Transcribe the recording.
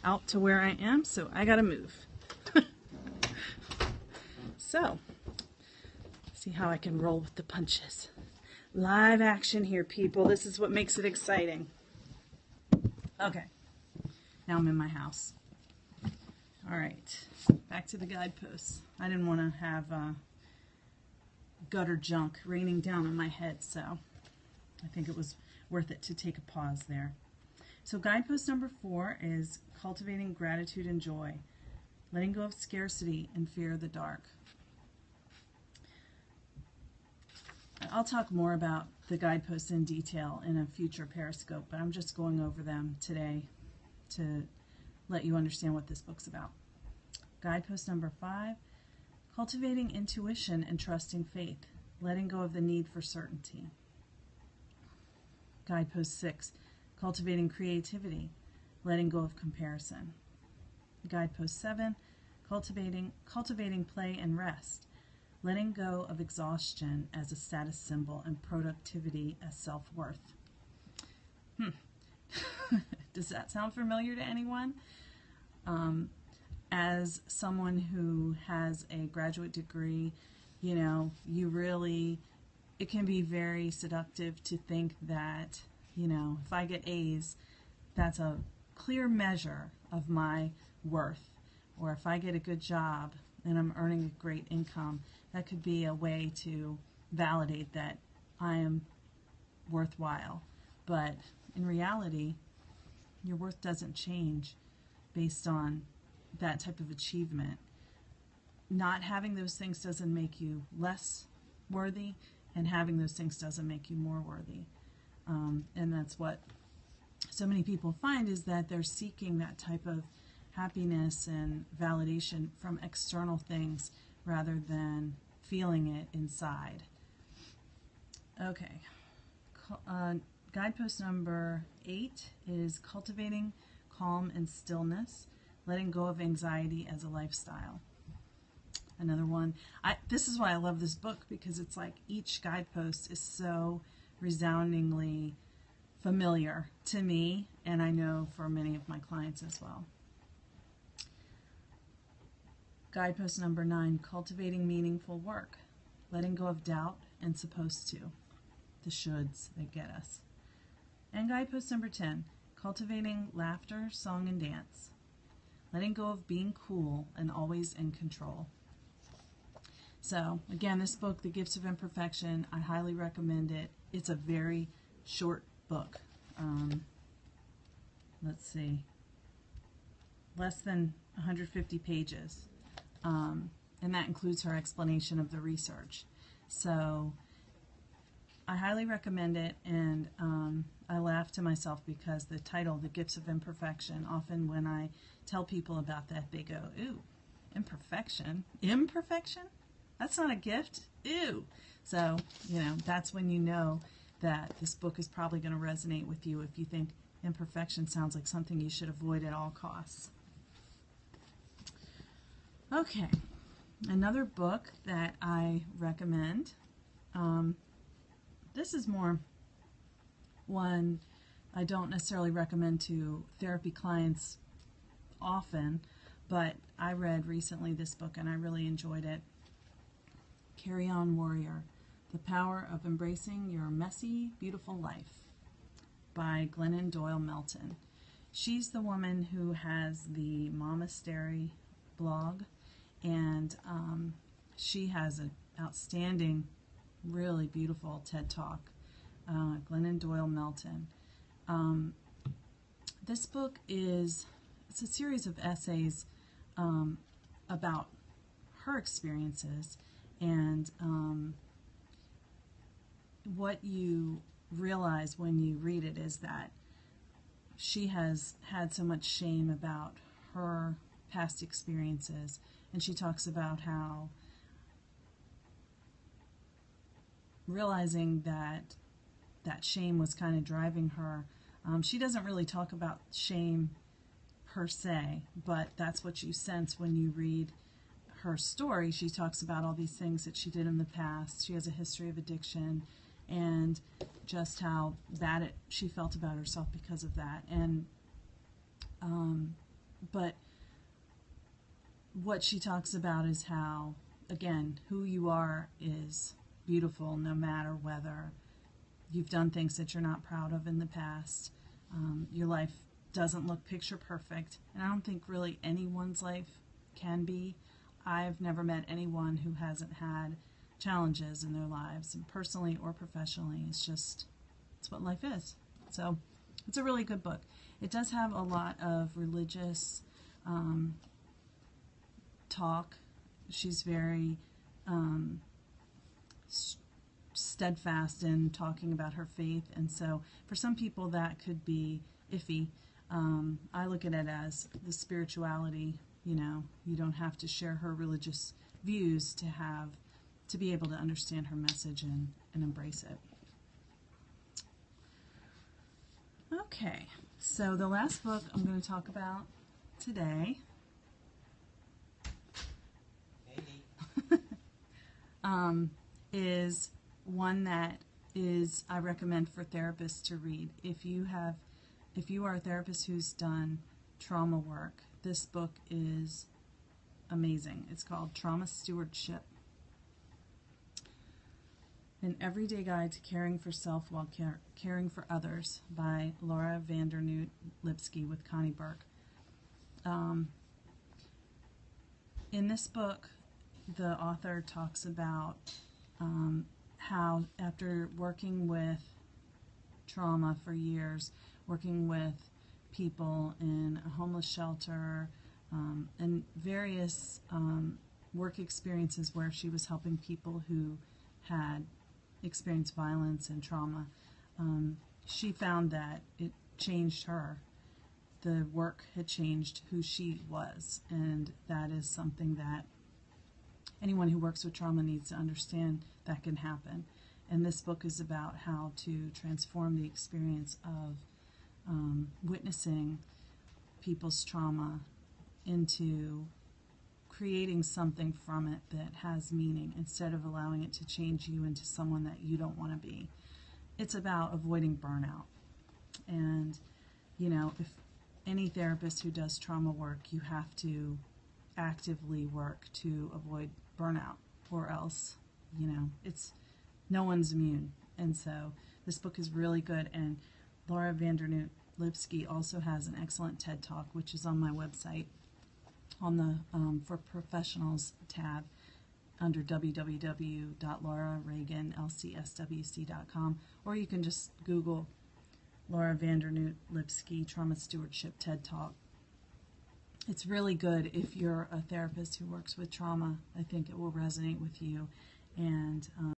out to where I am, so I gotta move. So, see how I can roll with the punches. Live action here, people. This is what makes it exciting. Okay, now I'm in my house. All right, back to the guideposts. I didn't want to have gutter junk raining down on my head, so I think it was worth it to take a pause there. So guidepost number 4 is cultivating gratitude and joy, letting go of scarcity and fear of the dark. I'll talk more about the guideposts in detail in a future Periscope, but I'm just going over them today to let you understand what this book's about. Guidepost number 5, cultivating intuition and trusting faith, letting go of the need for certainty. Guidepost 6, cultivating creativity, letting go of comparison. Guidepost 7, cultivating play and rest, letting go of exhaustion as a status symbol and productivity as self-worth. Does that sound familiar to anyone? As someone who has a graduate degree, you know, it can be very seductive to think that, you know, if I get A's, that's a clear measure of my worth. Or if I get a good job and I'm earning a great income, that could be a way to validate that I am worthwhile. But in reality, your worth doesn't change based on that type of achievement. Not having those things doesn't make you less worthy, and having those things doesn't make you more worthy. And that's what so many people find, is that they're seeking that type of happiness and validation from external things rather than feeling it inside. Okay. Guidepost number 8 is cultivating calm and stillness, letting go of anxiety as a lifestyle. Another one. This is why I love this book, because it's like each guidepost is so resoundingly familiar to me, and I know for many of my clients as well. Guidepost number 9, cultivating meaningful work, letting go of doubt and supposed to, the shoulds that get us. And guidepost number 10, cultivating laughter, song, and dance, letting go of being cool and always in control. So, again, this book, The Gifts of Imperfection, I highly recommend it. It's a very short book. Let's see, less than 150 pages. And that includes her explanation of the research. So I highly recommend it, and I laugh to myself because the title, The Gifts of Imperfection, often when I tell people about that, they go, ooh, imperfection? Imperfection? That's not a gift? Ew. So, you know, that's when you know that this book is probably going to resonate with you if you think imperfection sounds like something you should avoid at all costs. Okay, another book that I recommend, this is more one I don't necessarily recommend to therapy clients often, but I read recently this book and I really enjoyed it. Carry On Warrior, The Power of Embracing Your Messy, Beautiful Life by Glennon Doyle Melton. She's the woman who has the Momastery blog, and she has an outstanding, really beautiful TED Talk, Glennon Doyle Melton. This book it's a series of essays about her experiences, and what you realize when you read it is that she has had so much shame about her past experiences, and she talks about how realizing that that shame was kind of driving her. She doesn't really talk about shame per se, but that's what you sense when you read her story. She talks about all these things that she did in the past. She has a history of addiction, and just how bad she felt about herself because of that. And but what she talks about is how, again, who you are is beautiful no matter whether you've done things that you're not proud of in the past. Your life doesn't look picture perfect, and I don't think really anyone's life can be. I've never met anyone who hasn't had challenges in their lives, and personally or professionally. It's what life is. So it's a really good book. It does have a lot of religious talk. She's very steadfast in talking about her faith, and so for some people that could be iffy. I look at it as the spirituality. You don't have to share her religious views to be able to understand her message and embrace it. Okay, so the last book I'm going to talk about today is one that I recommend for therapists to read. If you are a therapist who's done trauma work, this book is amazing. It's called Trauma Stewardship: An Everyday Guide to Caring for Self While Caring for Others by Laura Vandernoot Lipsky with Connie Burke. In this book, the author talks about how after working with trauma for years, working with people in a homeless shelter, and various work experiences where she was helping people who had experienced violence and trauma, she found that it changed her. The work had changed who she was, and that is something that anyone who works with trauma needs to understand that can happen. And this book is about how to transform the experience of witnessing people's trauma into creating something from it that has meaning instead of allowing it to change you into someone that you don't want to be. It's about avoiding burnout. And, if any therapist who does trauma work, you have to actively work to avoid burnout, or else, no one's immune. And so this book is really good. And Laura Vandernoot Lipsky also has an excellent TED Talk, which is on my website on the For Professionals tab under www.laurareaganlcswc.com, or you can just Google Laura Vandernoot Lipsky Trauma Stewardship TED Talk. It's really good if you're a therapist who works with trauma. I think it will resonate with you. And